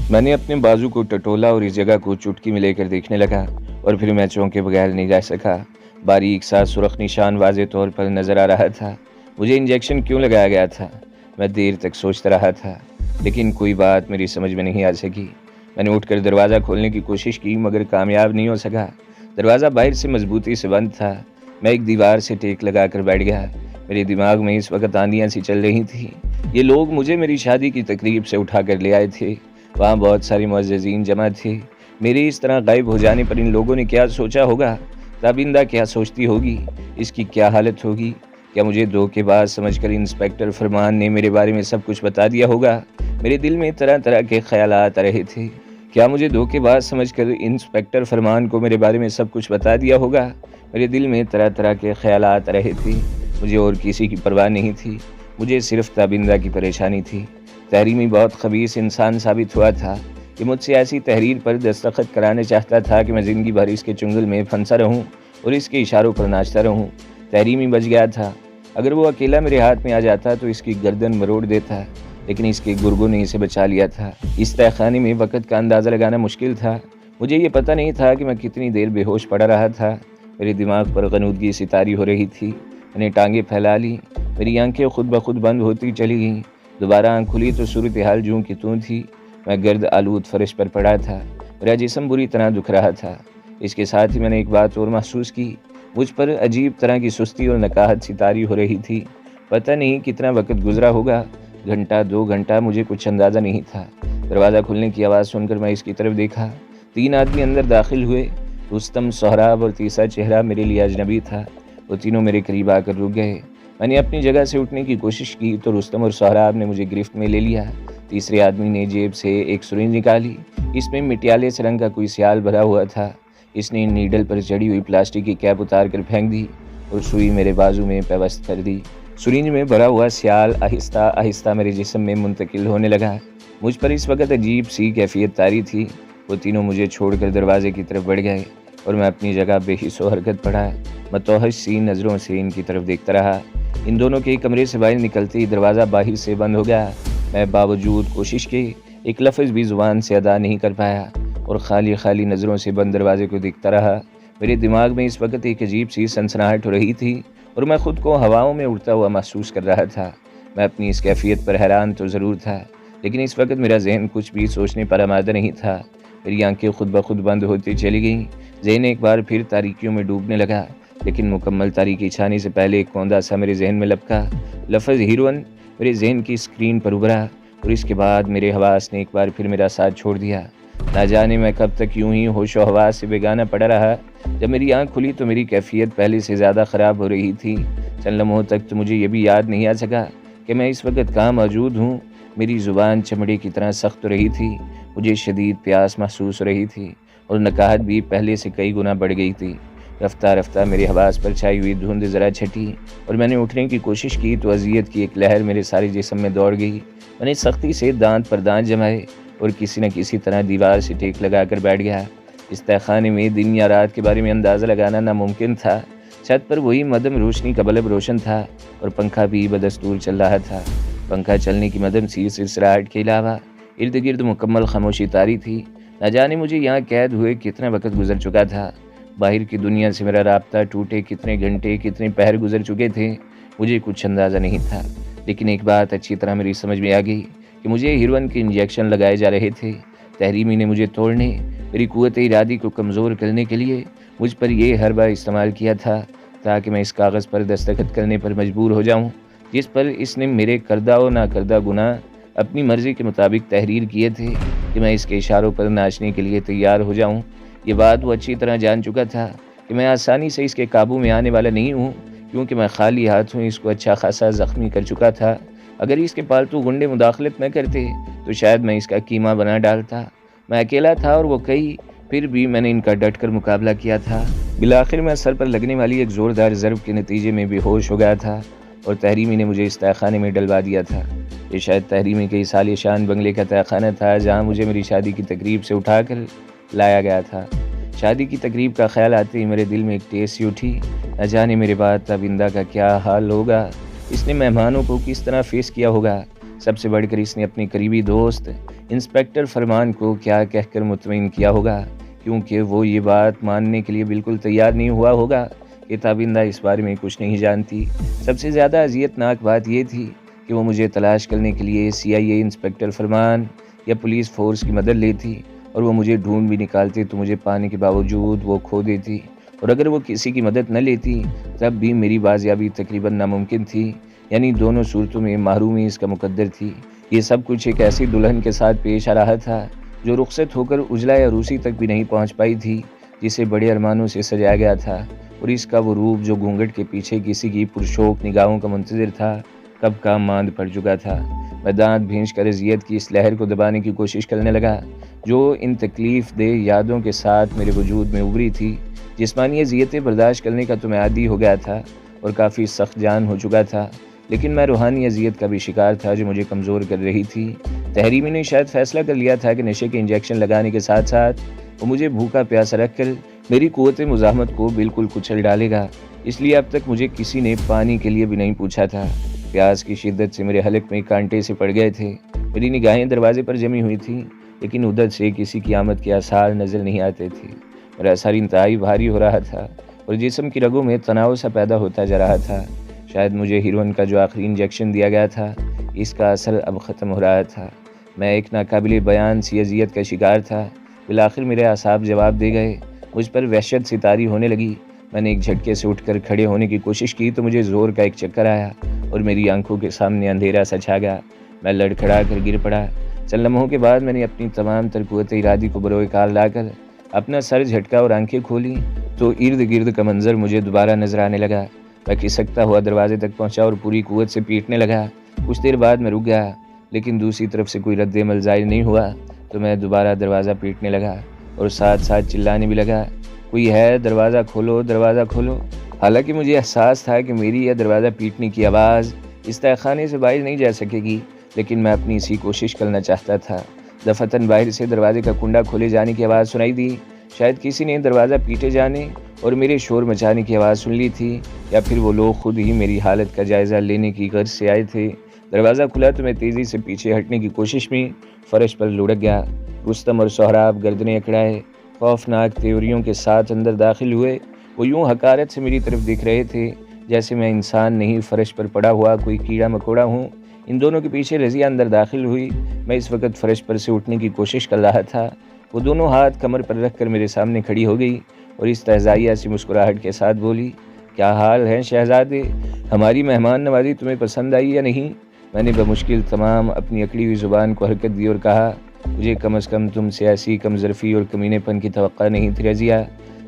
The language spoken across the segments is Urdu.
میں نے اپنے بازو کو ٹٹولا اور اس جگہ کو چٹکی میں لے کر دیکھنے لگا اور پھر میں چونکے بغیر نہیں رہ سکا۔ باریک سا سرخ نشان واضح طور پر نظر آ رہا تھا۔ مجھے انجیکشن کیوں لگایا گیا تھا؟ میں دیر تک سوچتا رہا تھا، لیکن کوئی بات میری سمجھ میں نہیں آ سکی۔ میں نے اٹھ کر دروازہ کھولنے کی کوشش کی مگر کامیاب نہیں ہو سکا۔ دروازہ باہر سے مضبوطی سے بند تھا۔ میں ایک دیوار سے ٹیک لگا کر بیٹھ گیا۔ میرے دماغ میں اس وقت آندیاں سی چل رہی تھیں۔ یہ لوگ مجھے میری شادی کی تقریب سے اٹھا کر لے آئے تھے۔ وہاں بہت سارے معززین جمع تھے۔ میرے اس طرح غائب ہو جانے پر ان لوگوں نے کیا سوچا ہوگا؟ تابندہ کیا سوچتی ہوگی؟ اس کی کیا حالت ہوگی؟ کیا مجھے دھوکے باز سمجھ کر انسپیکٹر فرمان نے میرے بارے میں سب کچھ بتا دیا ہوگا؟ میرے دل میں طرح طرح کے خیالات آ رہے تھے۔ کیا مجھے دھوکے باز سمجھ کر انسپیکٹر فرمان کو میرے بارے میں سب کچھ بتا دیا ہوگا؟ میرے دل میں طرح طرح کے خیالات آ رہے تھے۔ مجھے اور کسی کی پرواہ نہیں تھی، مجھے صرف تابندہ کی پریشانی تھی۔ تحریمی بہت خبیث انسان ثابت ہوا تھا۔ یہ مجھ سے ایسی تحریر پر دستخط کرانے چاہتا تھا کہ میں زندگی بھر اس کے چنگل میں پھنسا رہوں اور اس کے اشاروں پر ناچتا رہوں۔ تحریمی بچ گیا تھا۔ اگر وہ اکیلا میرے ہاتھ میں آ جاتا تو اس کی گردن مروڑ دیتا، لیکن اس کے گرگوں نے اسے بچا لیا تھا۔ اس تہہ خانے میں وقت کا اندازہ لگانا مشکل تھا۔ مجھے یہ پتہ نہیں تھا کہ میں کتنی دیر بے ہوش پڑا رہا تھا۔ میرے دماغ پر غنودگی سی طاری ہو رہی تھی۔ میں نے ٹانگیں پھیلا لی، میری آنکھیں خود بخود بند ہوتی چلی گئیں۔ دوبارہ آنکھ کھلی تو صورتحال جوں کی توں تھی۔ میں گرد آلود فرش پر پڑا تھا، میرا جسم بری طرح دکھ رہا تھا۔ اس کے ساتھ ہی میں نے ایک بات اور محسوس کی، مجھ پر عجیب طرح کی سستی اور نکاہت سی طاری ہو رہی تھی۔ پتہ نہیں کتنا وقت گزرا ہوگا، گھنٹہ 2 گھنٹہ، مجھے کچھ اندازہ نہیں تھا۔ دروازہ کھلنے کی آواز سن کر میں اس کی طرف دیکھا۔ 3 آدمی اندر داخل ہوئے۔ رستم، سہراب اور تیسرا چہرہ میرے لیے اجنبی تھا۔ وہ تینوں میرے قریب آ کر رک گئے۔ میں نے اپنی جگہ سے اٹھنے کی کوشش کی تو رستم اور سہراب نے مجھے گرفت میں لے لیا۔ تیسرے آدمی نے جیب سے ایک سرنج نکالی، اس میں مٹیالے سے رنگ کا کوئی سیال بھرا ہوا تھا۔ اس نے نیڈل پر چڑھی ہوئی پلاسٹک کی کیپ اتار کر پھینک دی اور سوئی میرے بازو میں پیوست کر دی۔ سرنج میں بھرا ہوا سیال آہستہ آہستہ میرے جسم میں منتقل ہونے لگا۔ مجھ پر اس وقت عجیب سی کیفیت طاری تھی۔ وہ تینوں مجھے چھوڑ کر دروازے کی طرف بڑھ گئے اور میں اپنی جگہ بے حس و حرکت پڑا، متوحش سی نظروں سے ان کی طرف دیکھتا رہا۔ ان دونوں کے کمرے سے باہر نکلتے ہی دروازہ باہر سے بند ہو گیا۔ میں باوجود کوشش کے ایک لفظ بھی زبان سے ادا نہیں کر پایا اور خالی نظروں سے بند دروازے کو دیکھتا رہا۔ میرے دماغ میں اس وقت ایک عجیب سی سنسناہٹ ہو رہی تھی اور میں خود کو ہواؤں میں اڑتا ہوا محسوس کر رہا تھا۔ میں اپنی اس کیفیت پر حیران تو ضرور تھا، لیکن اس وقت میرا ذہن کچھ بھی سوچنے پر آمادہ نہیں تھا۔ میری آنکھیں خود بخود بند ہوتی چلی گئیں۔ ذہن ایک بار پھر تاریکیوں میں ڈوبنے لگا، لیکن مکمل تاریکی چھانے سے پہلے ایک کوندا سا میرے ذہن میں لپکا۔ لفظ ہیروئن میرے ذہن کی اسکرین پر ابھرا اور اس کے بعد میرے حواس نے ایک بار پھر میرا ساتھ چھوڑ دیا۔ نہ جانے میں کب تک یوں ہی ہوش و حواس سے بیگانہ پڑا رہا۔ جب میری آنکھ کھلی تو میری کیفیت پہلے سے زیادہ خراب ہو رہی تھی۔ چند لمحوں تک تو مجھے یہ بھی یاد نہیں آ سکا کہ میں اس وقت کہاں موجود ہوں۔ میری زبان چمڑے کی طرح سخت ہو رہی تھی، مجھے شدید پیاس محسوس ہو رہی تھی اور نکاہت بھی پہلے سے کئی گنا بڑھ گئی تھی۔ رفتہ رفتہ میرے حواس پر چھائی ہوئی دھند ذرا چھٹی اور میں نے اٹھنے کی کوشش کی تو اذیت کی ایک لہر میرے سارے جسم میں دوڑ گئی۔ میں نے سختی سے دانت پر دانت جمائے اور کسی نہ کسی طرح دیوار سے ٹیک لگا کر بیٹھ گیا۔ اس تہہ خانے میں دن یا رات کے بارے میں اندازہ لگانا ناممکن تھا۔ چھت پر وہی مدھم روشنی کا بلب روشن تھا اور پنکھا بھی بدستور چل رہا تھا۔ پنکھا چلنے کی مدھم سی سرسراہٹ کے علاوہ ارد گرد مکمل خاموشی طاری تھی۔ نہ جانے مجھے یہاں قید ہوئے کتنا وقت گزر چکا تھا۔ باہر کی دنیا سے میرا رابطہ ٹوٹے کتنے گھنٹے کتنے پہر گزر چکے تھے، مجھے کچھ اندازہ نہیں تھا۔ لیکن ایک بات اچھی طرح میری سمجھ میں آ گئی کہ مجھے ہیروئن کے انجیکشن لگائے جا رہے تھے۔ تحریمی نے مجھے توڑنے، میری قوت ارادی کو کمزور کرنے کے لیے مجھ پر یہ حربہ استعمال کیا تھا تاکہ میں اس کاغذ پر دستخط کرنے پر مجبور ہو جاؤں جس پر اس نے میرے کردہ و ناکردہ گناہ اپنی مرضی کے مطابق تحریر کیے تھے کہ میں اس کے اشاروں پر ناچنے کے لیے تیار ہو جاؤں۔ یہ بات وہ اچھی طرح جان چکا تھا کہ میں آسانی سے اس کے قابو میں آنے والا نہیں ہوں، کیونکہ میں خالی ہاتھوں اس کو اچھا خاصا زخمی کر چکا تھا۔ اگر اس کے پالتو گنڈے مداخلت نہ کرتے تو شاید میں اس کا قیمہ بنا ڈالتا۔ میں اکیلا تھا اور وہ کئی، پھر بھی میں نے ان کا ڈٹ کر مقابلہ کیا تھا۔ بالآخر میں سر پر لگنے والی ایک زوردار ضرب کے نتیجے میں بے ہوش ہو گیا تھا اور تحریمی نے مجھے اس تہہ خانے میں ڈلوا دیا تھا۔ یہ شاید تحریمی کے اس عالی شان بنگلے کا تہہ خانہ تھا جہاں مجھے میری شادی کی تقریب سے اٹھا کر لایا گیا تھا۔ شادی کی تقریب کا خیال آتے ہی میرے دل میں ایک ٹیس سی اٹھی۔ نہ جانے میرے بعد تابندہ کا کیا حال ہوگا، اس نے مہمانوں کو کس طرح فیس کیا ہوگا۔ سب سے بڑھ کر اس نے اپنے قریبی دوست انسپیکٹر فرمان کو کیا کہہ کر مطمئن کیا ہوگا، کیونکہ وہ یہ بات ماننے کے لیے بالکل تیار نہیں ہوا ہوگا کہ تابندہ اس بارے میں کچھ نہیں جانتی۔ سب سے زیادہ اذیت ناک بات یہ تھی کہ وہ مجھے تلاش کرنے کے لیے CIA انسپیکٹر فرمان یا پولیس فورس کی مدد لیتی، اور وہ مجھے ڈھونڈ بھی نکالتے تو مجھے پانے کے باوجود وہ کھو دیتی، اور اگر وہ کسی کی مدد نہ لیتی تب بھی میری بازیابی تقریباً ناممکن تھی، یعنی دونوں صورتوں میں محرومی اس کا مقدر تھی۔ یہ سب کچھ ایک ایسی دلہن کے ساتھ پیش آ رہا تھا جو رخصت ہو کر اجلا یا روسی تک بھی نہیں پہنچ پائی تھی، جسے بڑے ارمانوں سے سجایا گیا تھا، اور اس کا وہ روپ جو گھونگھٹ کے پیچھے کسی کی پرشوق نگاہوں کا منتظر تھا، کب کا ماند پڑ چکا تھا۔ میں دانت بھینچ کر اذیت کی اس لہر کو دبانے کی کوشش کرنے لگا جو ان تکلیف دہ یادوں کے ساتھ میرے وجود میں ابھری تھی۔ جسمانی اذیتیں برداشت کرنے کا تو میں عادی ہو گیا تھا اور کافی سخت جان ہو چکا تھا، لیکن میں روحانی اذیت کا بھی شکار تھا جو مجھے کمزور کر رہی تھی۔ تحریمی نے شاید فیصلہ کر لیا تھا کہ نشے کے انجیکشن لگانے کے ساتھ ساتھ وہ مجھے بھوکا پیاسا رکھ کر میری قوت مزاحمت کو بالکل کچل ڈالے گا، اس لیے اب تک مجھے کسی نے پانی کے لیے بھی نہیں پوچھا تھا۔ پیاس کی شدت سے میرے حلق میں کانٹے سے پڑ گئے تھے، میری نگاہیں دروازے پر جمی ہوئی تھیں، لیکن ادھر سے کسی کی آمد کے آثار نظر نہیں آتے تھے۔ میرا سر انتہائی بھاری ہو رہا تھا اور جسم کی رگوں میں تناؤ سا پیدا ہوتا جا رہا تھا۔ شاید مجھے ہیروئن کا جو آخری انجیکشن دیا گیا تھا اس کا اثر اب ختم ہو رہا تھا۔ میں ایک ناقابل بیان سی اذیت کا شکار تھا۔ بالآخر میرے اعصاب جواب دے گئے، مجھ پر وحشت سی طاری ہونے لگی۔ میں نے ایک جھٹکے سے اٹھ کر کھڑے ہونے کی کوشش کی تو مجھے زور کا ایک چکر آیا اور میری آنکھوں کے سامنے اندھیرا سا چھا گیا۔ میں لڑکھڑا کر گر پڑا۔ چند لمحوں کے بعد میں نے اپنی تمام تر قوت ارادی کو بروئے کار لا کر اپنا سر جھٹکا اور آنکھیں کھولی تو ارد گرد کا منظر مجھے دوبارہ نظر آنے لگا۔ میں کھسکتا ہوا دروازے تک پہنچا اور پوری قوت سے پیٹنے لگا۔ کچھ دیر بعد میں رک گیا، لیکن دوسری طرف سے کوئی رد عمل ظاہر نہیں ہوا تو میں دوبارہ دروازہ پیٹنے لگا اور ساتھ ساتھ چلانے بھی لگا، کوئی ہے؟ دروازہ کھولو، دروازہ کھولو۔ حالانکہ مجھے احساس تھا کہ میری یہ دروازہ پیٹنے کی آواز اس تہہ خانے سے باہر نہیں جا سکے گی، لیکن میں اپنی اسی کوشش کرنا چاہتا تھا۔ دفعتاً باہر سے دروازے کا کنڈا کھولے جانے کی آواز سنائی دی۔ شاید کسی نے دروازہ پیٹے جانے اور میرے شور مچانے کی آواز سن لی تھی، یا پھر وہ لوگ خود ہی میری حالت کا جائزہ لینے کی غرض سے آئے تھے۔ دروازہ کھلا تو میں تیزی سے پیچھے ہٹنے کی کوشش میں فرش پر لڑک گیا۔ رستم اور سہراب گردنیں اکڑائے خوفناک تیوریوں کے ساتھ اندر داخل ہوئے۔ وہ یوں حقارت سے میری طرف دیکھ رہے تھے جیسے میں انسان نہیں، فرش پر پڑا ہوا کوئی کیڑا مکوڑا ہوں۔ ان دونوں کے پیچھے رضیہ اندر داخل ہوئی۔ میں اس وقت فرش پر سے اٹھنے کی کوشش کر رہا تھا۔ وہ دونوں ہاتھ کمر پر رکھ کر میرے سامنے کھڑی ہو گئی اور استہزائیہ سی مسکراہٹ کے ساتھ بولی، کیا حال ہے شہزادے؟ ہماری مہمان نوازی تمہیں پسند آئی یا نہیں؟ میں نے بمشکل تمام اپنی اکڑی ہوئی زبان کو حرکت دی اور کہا، مجھے کم از کم تم سے ایسی کم ظرفی اور کمینے پن کی توقع نہیں تھی رضیہ۔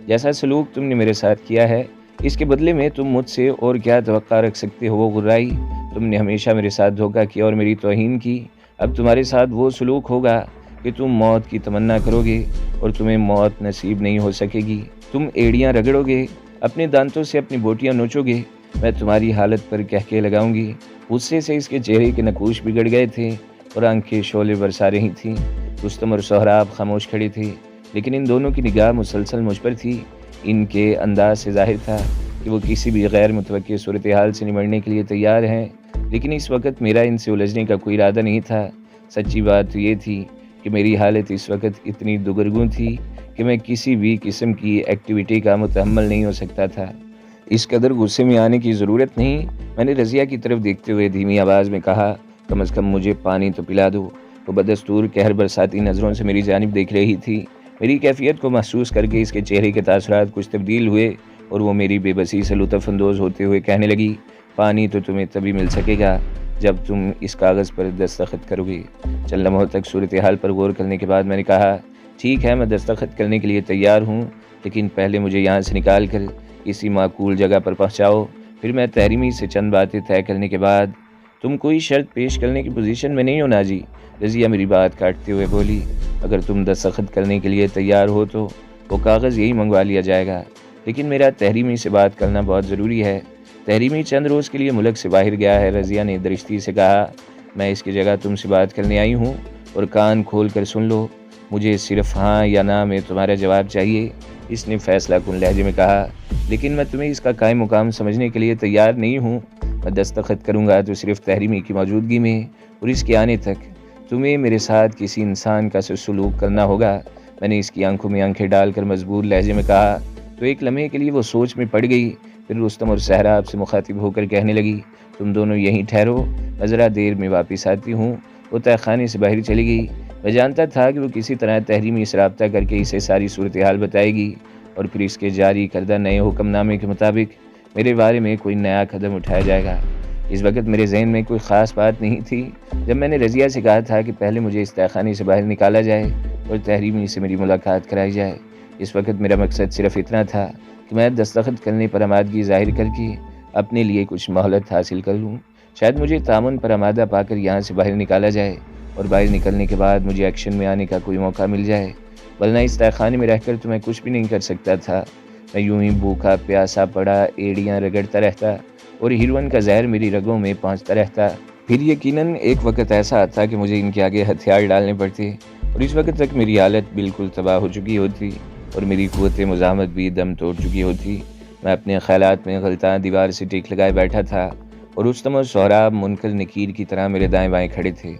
جیسا سلوک تم نے میرے ساتھ کیا ہے اس کے بدلے میں تم مجھ سے اور کیا توقع رکھ سکتے ہو؟ وہ غرائی، تم نے ہمیشہ میرے ساتھ دھوکہ کیا اور میری توہین کی، اب تمہارے ساتھ وہ سلوک ہوگا کہ تم موت کی تمنا کرو گے اور تمہیں موت نصیب نہیں ہو سکے گی۔ تم ایڑیاں رگڑو گے، اپنے دانتوں سے اپنی بوٹیاں نوچو گے، میں تمہاری حالت پر کہکے لگاؤں گی۔ غصے سے اس کے چہرے کے نقوش بگڑ گئے تھے اور آنکھیں شعلے برسا رہی تھیں۔ رستم اور سہراب خاموش کھڑے تھے، لیکن ان دونوں کی نگاہ مسلسل مجھ پر تھی۔ ان کے انداز سے ظاہر تھا کہ وہ کسی بھی غیر متوقع صورتحال سے نمٹنے کے لیے تیار ہیں، لیکن اس وقت میرا ان سے الجھنے کا کوئی ارادہ نہیں تھا۔ سچی بات تو یہ تھی کہ میری حالت اس وقت اتنی دگرگوں تھی کہ میں کسی بھی قسم کی ایکٹیویٹی کا متحمل نہیں ہو سکتا تھا۔ اس قدر غصے میں آنے کی ضرورت نہیں، میں نے رضیہ کی طرف دیکھتے ہوئے دھیمی آواز میں کہا، کم از کم مجھے پانی تو پلا دو۔ وہ بدستور قہر برساتی نظروں سے میری جانب دیکھ رہی تھی۔ میری کیفیت کو محسوس کر کے اس کے چہرے کے تاثرات کچھ تبدیل ہوئے اور وہ میری بے بسی سے لطف اندوز ہوتے ہوئے کہنے لگی، پانی تو تمہیں تبھی مل سکے گا جب تم اس کاغذ پر دستخط کرو گے۔ چند لمحوں تک صورتحال پر غور کرنے کے بعد میں نے کہا، ٹھیک ہے، میں دستخط کرنے کے لیے تیار ہوں، لیکن پہلے مجھے یہاں سے نکال کر کسی معقول جگہ پر پہنچاؤ، پھر میں تحریمی سے چند باتیں طے کرنے کے بعد۔ تم کوئی شرط پیش کرنے کی پوزیشن میں نہیں ہو ناجی، رضیہ میری بات کاٹتے ہوئے بولی۔ اگر تم دستخط کرنے کے لیے تیار ہو تو وہ کاغذ یہی منگوا لیا جائے گا، لیکن میرا تحریمی سے بات کرنا بہت ضروری ہے۔ تحریمی چند روز کے لیے ملک سے باہر گیا ہے، رضیہ نے درشتی سے کہا۔ میں اس کی جگہ تم سے بات کرنے آئی ہوں، اور کان کھول کر سن لو، مجھے صرف ہاں یا نہ میں تمہارا جواب چاہیے، اس نے فیصلہ کن لہجے میں کہا۔ لیکن میں تمہیں اس کا قائم مقام سمجھنے کے لیے تیار نہیں ہوں۔ میں دستخط کروں گا تو صرف تحریمی کی موجودگی میں، اور اس کے آنے تک تمہیں میرے ساتھ کسی انسان کا سلوک کرنا ہوگا، میں نے اس کی آنکھوں میں آنکھیں ڈال کر مضبوط لہجے میں کہا۔ تو ایک لمحے کے لیے وہ سوچ میں پڑ گئی، پھر رستم اور صحرا آپ سے مخاطب ہو کر کہنے لگی، تم دونوں یہیں ٹھہرو، میں ذرا دیر میں واپس آتی ہوں۔ وہ تہہ خانے سے باہر چلی گئی۔ میں جانتا تھا کہ وہ کسی طرح تحریمی سے رابطہ کر کے اسے ساری صورتحال بتائے گی اور پھر اس کے جاری کردہ نئے حکم نامے کے مطابق میرے بارے میں کوئی نیا قدم اٹھایا جائے گا۔ اس وقت میرے ذہن میں کوئی خاص بات نہیں تھی۔ جب میں نے رضیہ سے کہا تھا کہ پہلے مجھے اس تہہ خانے سے باہر نکالا جائے اور تحریمی سے میری ملاقات کرائی جائے، اس وقت میرا مقصد صرف اتنا تھا کہ میں دستخط کرنے پر آمادگی ظاہر کر کے اپنے لیے کچھ مہلت حاصل کر لوں۔ شاید مجھے تعاون پر آمادہ پا کر یہاں سے باہر نکالا جائے اور باہر نکلنے کے بعد مجھے ایکشن میں آنے کا کوئی موقع مل جائے، ورنہ اس تہہ خانے میں رہ کر تو میں کچھ بھی نہیں کر سکتا تھا۔ میں یوں ہی بھوکا پیاسا پڑا ایڑیاں رگڑتا رہتا اور ہیروئن کا زہر میری رگوں میں پہنچتا رہتا۔ پھر یقیناً ایک وقت ایسا آتا کہ مجھے ان کے آگے ہتھیار ڈالنے پڑتے اور اس وقت تک میری حالت بالکل تباہ ہو چکی ہوتی اور میری قوت مزاحمت بھی دم توڑ چکی ہوتی۔ میں اپنے خیالات میں غلطان دیوار سے ٹیک لگائے بیٹھا تھا اور رستم اور سہراب منکر نکیر کی طرح میرے دائیں بائیں کھڑے تھے۔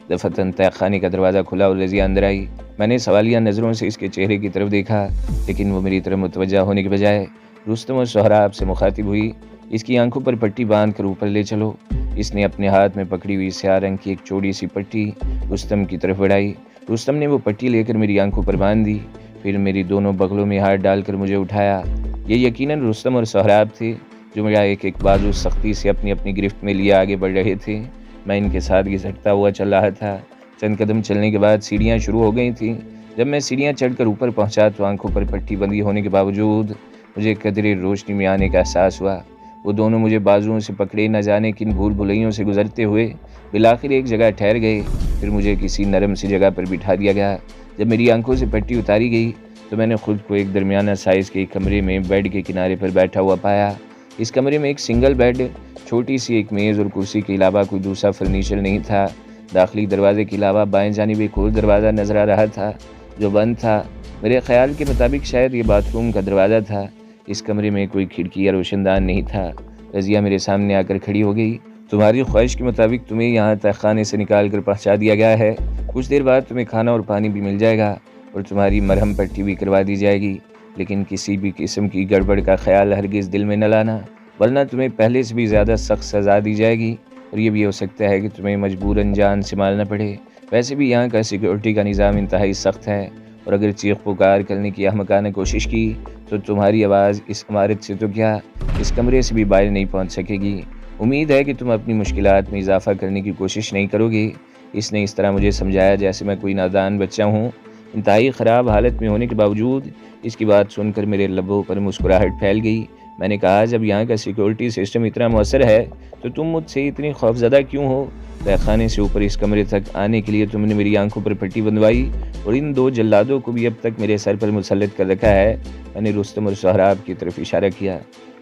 دفتن تہہ خانے کا دروازہ کھلا اور رضیہ اندر آئی۔ میں نے سوالیہ نظروں سے اس کے چہرے کی طرف دیکھا، لیکن وہ میری طرف متوجہ ہونے کے بجائے رستم اور سہراب سے مخاطب ہوئی۔ اس کی آنکھوں پر پٹی باندھ کر اوپر لے چلو۔ اس نے اپنے ہاتھ میں پکڑی ہوئی سیاہ رنگ کی ایک چوڑی سی پٹی رستم کی طرف بڑھائی۔ رستم نے وہ پٹی لے کر میری آنکھوں پر باندھ دی، پھر میری دونوں بغلوں میں ہاتھ ڈال کر مجھے اٹھایا۔ یہ یقیناً رستم اور سہراب تھے جو میرا ایک ایک بازو سختی سے اپنی گرفت میں لیے آگے بڑھ رہے تھے۔ میں ان کے ساتھ گھسٹتا ہوا چل رہا تھا۔ چند قدم چلنے کے بعد سیڑھیاں شروع ہو گئی تھیں۔ جب میں سیڑھیاں چڑھ کر اوپر پہنچا تو آنکھوں پر پٹی بندی ہونے کے باوجود مجھے قدرے روشنی میں آنے کا احساس ہوا۔ وہ دونوں مجھے بازوؤں سے پکڑے نہ جانے کن بھول بھلائیوں سے گزرتے ہوئے بالآخر ایک جگہ ٹھہر گئے، پھر مجھے کسی نرم سی جگہ پر بٹھا دیا گیا۔ جب میری آنکھوں سے پٹی اتاری گئی تو میں نے خود کو ایک درمیانہ سائز کے کمرے میں بیڈ کے کنارے پر بیٹھا ہوا پایا۔ اس کمرے میں ایک سنگل بیڈ، چھوٹی سی ایک میز اور کرسی کے علاوہ کوئی دوسرا فرنیچر نہیں تھا۔ داخلی دروازے کے علاوہ بائیں جانب ایک اور دروازہ نظر آ رہا تھا جو بند تھا۔ میرے خیال کے مطابق شاید یہ باتھ روم کا دروازہ تھا۔ اس کمرے میں کوئی کھڑکی یا روشن دان نہیں تھا۔ رضیہ میرے سامنے آ کر کھڑی ہو گئی۔ تمہاری خواہش کے مطابق تمہیں یہاں تہہ خانے سے نکال کر پہنچا دیا گیا ہے۔ کچھ دیر بعد تمہیں کھانا اور پانی بھی مل جائے گا اور تمہاری مرہم پٹی بھی کروا دی جائے گی، لیکن کسی بھی قسم کی گڑبڑ کا خیال ہرگز دل میں نہ لانا، ورنہ تمہیں پہلے سے بھی زیادہ سخت سزا دی جائے گی اور یہ بھی ہو سکتا ہے کہ تمہیں مجبوراً جان سے مارنا پڑے۔ ویسے بھی یہاں کا سیکورٹی کا نظام انتہائی سخت ہے اور اگر چیخ پکار کرنے کی احمقانہ کوشش کی تو تمہاری آواز اس عمارت سے تو کیا اس کمرے سے بھی باہر نہیں پہنچ سکے گی۔ امید ہے کہ تم اپنی مشکلات میں اضافہ کرنے کی کوشش نہیں کرو گے۔ اس نے اس طرح مجھے سمجھایا جیسے میں کوئی نادان بچہ ہوں۔ انتہائی خراب حالت میں ہونے کے باوجود اس کی بات سن کر میرے لبوں پر مسکراہٹ پھیل گئی۔ میں نے کہا، جب یہاں کا سیکورٹی سسٹم اتنا مؤثر ہے تو تم مجھ سے اتنی خوفزدہ کیوں ہو؟ تہہ خانے سے اوپر اس کمرے تک آنے کے لیے تم نے میری آنکھوں پر پٹی بندھوائی اور ان دو جلادوں کو بھی اب تک میرے سر پر مسلط کر رکھا ہے۔ میں نے رستم اور سہراب کی طرف اشارہ کیا۔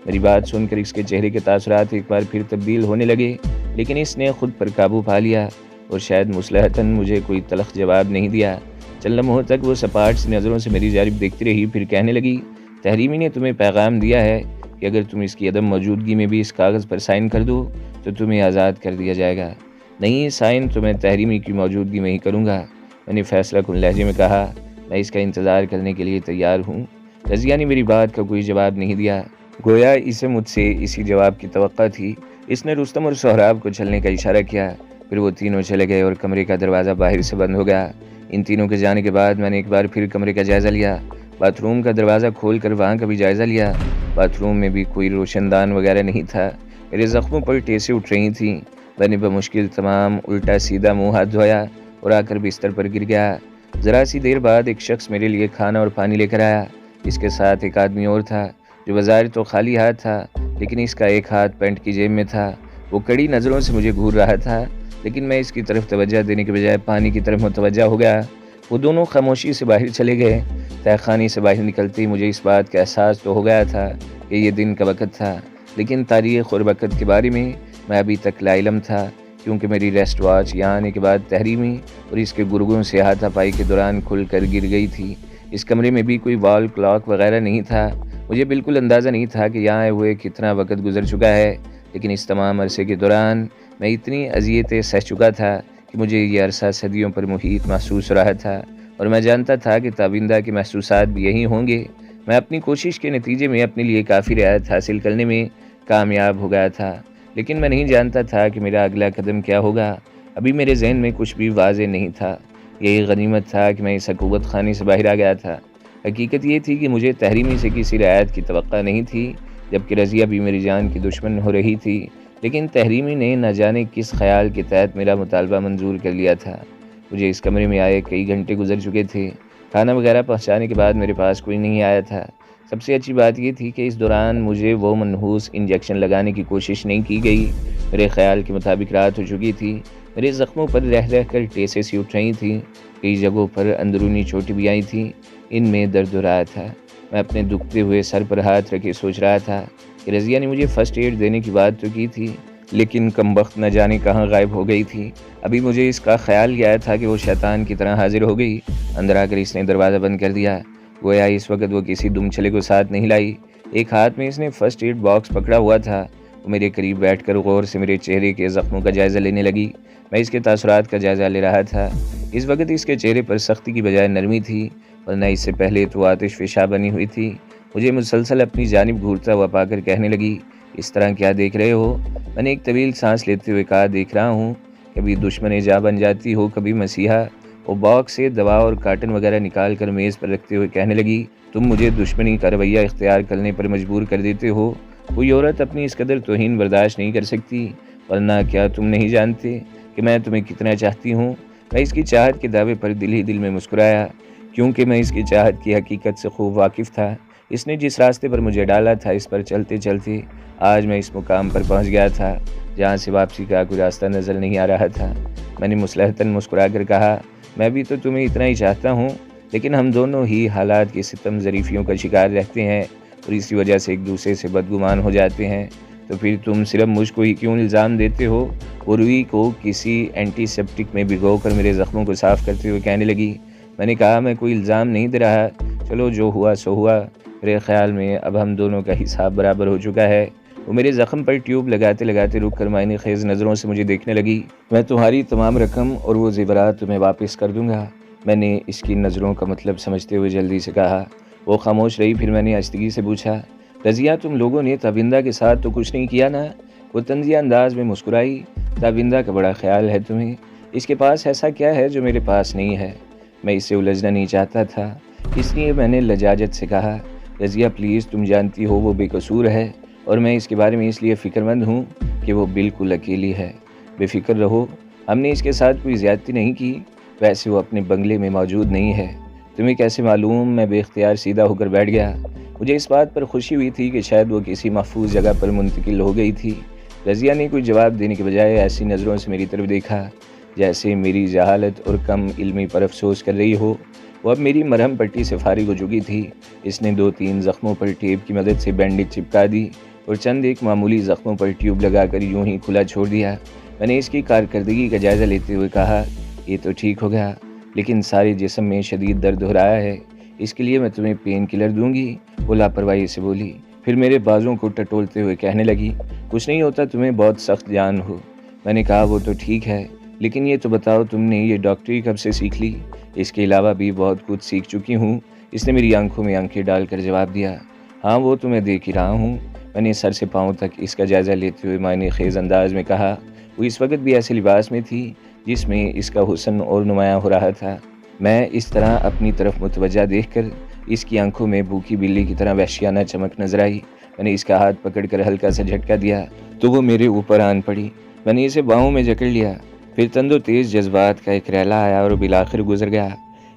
میری بات سن کر اس کے چہرے کے تاثرات ایک بار پھر تبدیل ہونے لگے، لیکن اس نے خود پر قابو پا لیا اور شاید مصلحتاً مجھے کوئی تلخ جواب نہیں دیا۔ چند لمحوں تک وہ سپاٹ سی نظروں سے میری جانب دیکھتی رہی، پھر کہنے لگی، تحریمی نے تمہیں پیغام دیا ہے کہ اگر تم اس کی عدم موجودگی میں بھی اس کاغذ پر سائن کر دو تو تمہیں آزاد کر دیا جائے گا۔ نہیں، سائن تو میں تحریمی کی موجودگی میں ہی کروں گا، میں نے فیصلہ کن لہجے میں کہا۔ میں اس کا انتظار کرنے کے لیے تیار ہوں۔ رضیہ نے میری بات کا کوئی جواب نہیں دیا، گویا اسے مجھ سے اسی جواب کی توقع تھی۔ اس نے رستم اور سہراب کو چلنے کا اشارہ کیا، پھر وہ تینوں چلے گئے اور کمرے کا دروازہ باہر سے بند ہو گیا۔ ان تینوں کے جانے کے بعد میں نے ایک بار پھر کمرے کا جائزہ لیا، باتھ روم کا دروازہ کھول کر وہاں کا بھی جائزہ لیا۔ باتھ روم میں بھی کوئی روشن دان وغیرہ نہیں تھا۔ میرے زخموں پر ٹیسیں اٹھ رہی تھیں۔ میں نے بمشکل تمام الٹا سیدھا منہ ہاتھ دھویا اور آ کر بستر پر گر گیا۔ ذرا سی دیر بعد ایک شخص میرے لیے کھانا اور پانی لے کر آیا۔ اس کے ساتھ ایک آدمی اور تھا جو بظاہر تو خالی ہاتھ تھا، لیکن اس کا ایک ہاتھ پینٹ کی جیب میں تھا۔ وہ کڑی نظروں سے مجھے گھور رہا تھا، لیکن میں اس کی طرف توجہ دینے کے بجائے پانی کی طرف متوجہ ہو گیا۔ وہ دونوں خاموشی سے باہر چلے گئے۔ تہہ خانے سے باہر نکلتے ہی مجھے اس بات کا احساس تو ہو گیا تھا کہ یہ دن کا وقت تھا، لیکن تاریخ اور وقت کے بارے میں ابھی تک لا علم تھا، کیونکہ میری ریسٹ واچ یہاں آنے کے بعد تحریمی اور اس کے گرگوں سے ہاتھا پائی کے دوران کھل کر گر گئی تھی۔ اس کمرے میں بھی کوئی وال کلاک وغیرہ نہیں تھا۔ مجھے بالکل اندازہ نہیں تھا کہ یہاں آئے ہوئے کتنا وقت گزر چکا ہے، لیکن اس تمام عرصے کے دوران میں اتنی اذیتیں سہ چکا تھا کہ کہ مجھے یہ عرصہ صدیوں پر محیط محسوس ہو رہا تھا، اور میں جانتا تھا کہ تابندہ کے محسوسات بھی یہی ہوں گے۔ میں اپنی کوشش کے نتیجے میں اپنے لیے کافی رعایت حاصل کرنے میں کامیاب ہو گیا تھا، لیکن میں نہیں جانتا تھا کہ میرا اگلا قدم کیا ہوگا۔ ابھی میرے ذہن میں کچھ بھی واضح نہیں تھا۔ یہی غنیمت تھا کہ میں اس حکومت خانے سے باہر آ گیا تھا۔ حقیقت یہ تھی کہ مجھے تحریمی سے کسی رعایت کی توقع نہیں تھی، جبکہ رضیہ بھی میری جان کی دشمن ہو رہی تھی، لیکن تحریمی نے نہ جانے کس خیال کے تحت میرا مطالبہ منظور کر لیا تھا۔ مجھے اس کمرے میں آئے کئی گھنٹے گزر چکے تھے۔ کھانا وغیرہ پہنچانے کے بعد میرے پاس کوئی نہیں آیا تھا۔ سب سے اچھی بات یہ تھی کہ اس دوران مجھے وہ منحوس انجیکشن لگانے کی کوشش نہیں کی گئی۔ میرے خیال کے مطابق رات ہو چکی تھی۔ میرے زخموں پر رہ رہ کر ٹیسیں سی اٹھ رہی تھیں، کئی جگہوں پر اندرونی چوٹیں بھی آئی تھیں، ان میں درد ہو رہا تھا۔ میں اپنے دکھتے ہوئے سر پر ہاتھ رکھے سوچ رہا تھا کہ رضیہ نے مجھے فرسٹ ایڈ دینے کی بات تو کی تھی، لیکن کمبخت نہ جانے کہاں غائب ہو گئی تھی۔ ابھی مجھے اس کا خیال یہ آیا تھا کہ وہ شیطان کی طرح حاضر ہو گئی۔ اندر آ کر اس نے دروازہ بند کر دیا، گویا اس وقت وہ کسی دم چھلے کو ساتھ نہیں لائی۔ ایک ہاتھ میں اس نے فرسٹ ایڈ باکس پکڑا ہوا تھا۔ وہ میرے قریب بیٹھ کر غور سے میرے چہرے کے زخموں کا جائزہ لینے لگی۔ میں اس کے تاثرات کا جائزہ لے رہا تھا۔ اس وقت اس کے چہرے پر سختی کی بجائے نرمی تھی، ورنہ اس سے پہلے تو آتش فشاں بنی ہوئی تھی۔ مجھے مسلسل اپنی جانب گھورتا ہوا پا کر کہنے لگی، اس طرح کیا دیکھ رہے ہو؟ میں نے ایک طویل سانس لیتے ہوئے کہا، دیکھ رہا ہوں، کبھی دشمن جاں بن جاتی ہو، کبھی مسیحا۔ وہ باکس سے دوا اور کارٹن وغیرہ نکال کر میز پر رکھتے ہوئے کہنے لگی، تم مجھے دشمنی کا رویہ اختیار کرنے پر مجبور کر دیتے ہو۔ کوئی عورت اپنی اس قدر توہین برداشت نہیں کر سکتی، ورنہ کیا تم نہیں جانتے کہ میں تمہیں کتنا چاہتی ہوں؟ میں اس کی چاہت کے دعوے پر دل ہی دل میں مسکرایا، کیونکہ میں اس کی چاہت کی حقیقت سے خوب واقف تھا۔ اس نے جس راستے پر مجھے ڈالا تھا، اس پر چلتے چلتے آج میں اس مقام پر پہنچ گیا تھا جہاں سے واپسی کا کوئی راستہ نظر نہیں آ رہا تھا۔ میں نے مصلحتاً مسکرا کر کہا، میں بھی تو تمہیں اتنا ہی چاہتا ہوں، لیکن ہم دونوں ہی حالات کی ستم ظریفیوں کا شکار رہتے ہیں اور اسی وجہ سے ایک دوسرے سے بدگمان ہو جاتے ہیں۔ تو پھر تم صرف مجھ کو ہی کیوں الزام دیتے ہو؟ وہ روئی کو کسی اینٹی سیپٹک میں بھگو کر میرے زخموں کو صاف کرتے ہوئے کہنے لگی۔ میں نے کہا، میں کوئی الزام نہیں دے رہا، چلو جو ہوا سو ہوا۔ میرے خیال میں اب ہم دونوں کا حساب برابر ہو چکا ہے۔ وہ میرے زخم پر ٹیوب لگاتے لگاتے رک کر معنی خیز نظروں سے مجھے دیکھنے لگی۔ میں تمہاری تمام رقم اور وہ زیورات تمہیں واپس کر دوں گا۔ میں نے اس کی نظروں کا مطلب سمجھتے ہوئے جلدی سے کہا۔ وہ خاموش رہی، پھر میں نے آہستگی سے پوچھا، رضیہ تم لوگوں نے تابندہ کے ساتھ تو کچھ نہیں کیا نا؟ وہ طنزیہ انداز میں مسکرائی، تابندہ کا بڑا خیال ہے تمہیں، اس کے پاس ایسا کیا ہے جو میرے پاس نہیں ہے؟ میں اس سے الجھنا نہیں چاہتا تھا، اس لیے میں نے لجاجت سے کہا، رضیہ پلیز، تم جانتی ہو وہ بے قصور ہے، اور میں اس کے بارے میں اس لیے فکر مند ہوں کہ وہ بالکل اکیلی ہے۔ بے فکر رہو، ہم نے اس کے ساتھ کوئی زیادتی نہیں کی، ویسے وہ اپنے بنگلے میں موجود نہیں ہے۔ تمہیں کیسے معلوم؟ میں بے اختیار سیدھا ہو کر بیٹھ گیا۔ مجھے اس بات پر خوشی ہوئی تھی کہ شاید وہ کسی محفوظ جگہ پر منتقل ہو گئی تھی۔ رضیہ نے کوئی جواب دینے کے بجائے ایسی نظروں سے میری طرف دیکھا جیسے میری جہالت اور کم علمی پر افسوس کر رہی ہو۔ وہ اب میری مرہم پٹی سے فارغ ہو چکی تھی۔ اس نے 2-3 زخموں پر ٹیپ کی مدد سے بینڈیج چپکا دی اور چند ایک معمولی زخموں پر ٹیوب لگا کر یوں ہی کھلا چھوڑ دیا۔ میں نے اس کی کارکردگی کا جائزہ لیتے ہوئے کہا، یہ تو ٹھیک ہو گیا، لیکن سارے جسم میں شدید درد ہو رہا ہے، اس کے لیے میں تمہیں پین کلر دوں گی۔ وہ لاپرواہی سے بولی، پھر میرے بازوں کو ٹٹولتے ہوئے کہنے لگی، کچھ نہیں ہوتا، تمہیں بہت سخت جان ہو۔ میں نے کہا، وہ تو ٹھیک ہے، لیکن یہ تو بتاؤ تم نے یہ ڈاکٹری کب سے سیکھ لی؟ اس کے علاوہ بھی بہت کچھ سیکھ چکی ہوں، اس نے میری آنکھوں میں آنکھیں ڈال کر جواب دیا۔ ہاں وہ تو میں دیکھ ہی رہا ہوں۔ میں نے سر سے پاؤں تک اس کا جائزہ لیتے ہوئے معنی خیز انداز میں کہا۔ وہ اس وقت بھی ایسے لباس میں تھی جس میں اس کا حسن اور نمایاں ہو رہا تھا۔ میں اس طرح اپنی طرف متوجہ دیکھ کر اس کی آنکھوں میں بھوکی بلی کی طرح وحشیانہ چمک نظر آئی۔ میں نے اس کا ہاتھ پکڑ کر ہلکا سا جھٹکا دیا تو وہ میرے اوپر آن پڑی۔ میں نے اسے باہوں میں جکڑ لیا، پھر تند و تیز جذبات کا ایک ریلا آیا اور بالآخر گزر گیا۔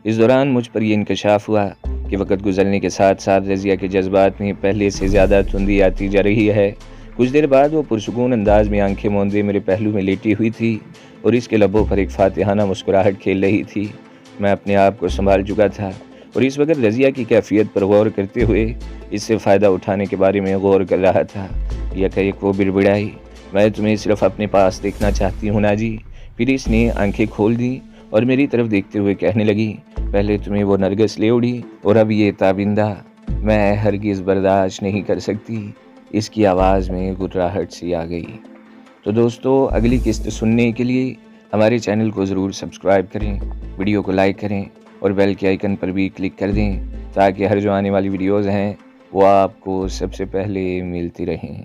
اس دوران مجھ پر یہ انکشاف ہوا کہ وقت گزرنے کے ساتھ ساتھ رضیہ کے جذبات میں پہلے سے زیادہ تندی آتی جا رہی ہے۔ کچھ دیر بعد وہ پرسکون انداز میں آنکھیں موندے میرے پہلو میں لیٹی ہوئی تھی اور اس کے لبوں پر ایک فاتحانہ مسکراہٹ کھیل رہی تھی۔ میں اپنے آپ کو سنبھال چکا تھا اور اس وقت رضیہ کی کیفیت پر غور کرتے ہوئے اس سے فائدہ اٹھانے کے بارے میں غور کر رہا تھا۔ یکایک وہ بڑبڑائی، میں تمہیں صرف اپنے پاس دیکھنا چاہتی ہوں نا جی۔ پھر اس نے آنکھیں کھول دی اور میری طرف دیکھتے ہوئے کہنے لگی، پہلے تمہیں وہ نرگس لے اڑی اور اب یہ تابندہ، میں ہرگز برداشت نہیں کر سکتی۔ اس کی آواز میں گھٹراہٹ سی آ گئی۔ تو دوستو، اگلی قسط سننے کے لیے ہمارے چینل کو ضرور سبسکرائب کریں، ویڈیو کو لائک کریں اور بیل کے آئیکن پر بھی کلک کر دیں تاکہ ہر جو آنے والی ویڈیوز ہیں وہ آپ کو سب سے پہلے ملتی رہیں۔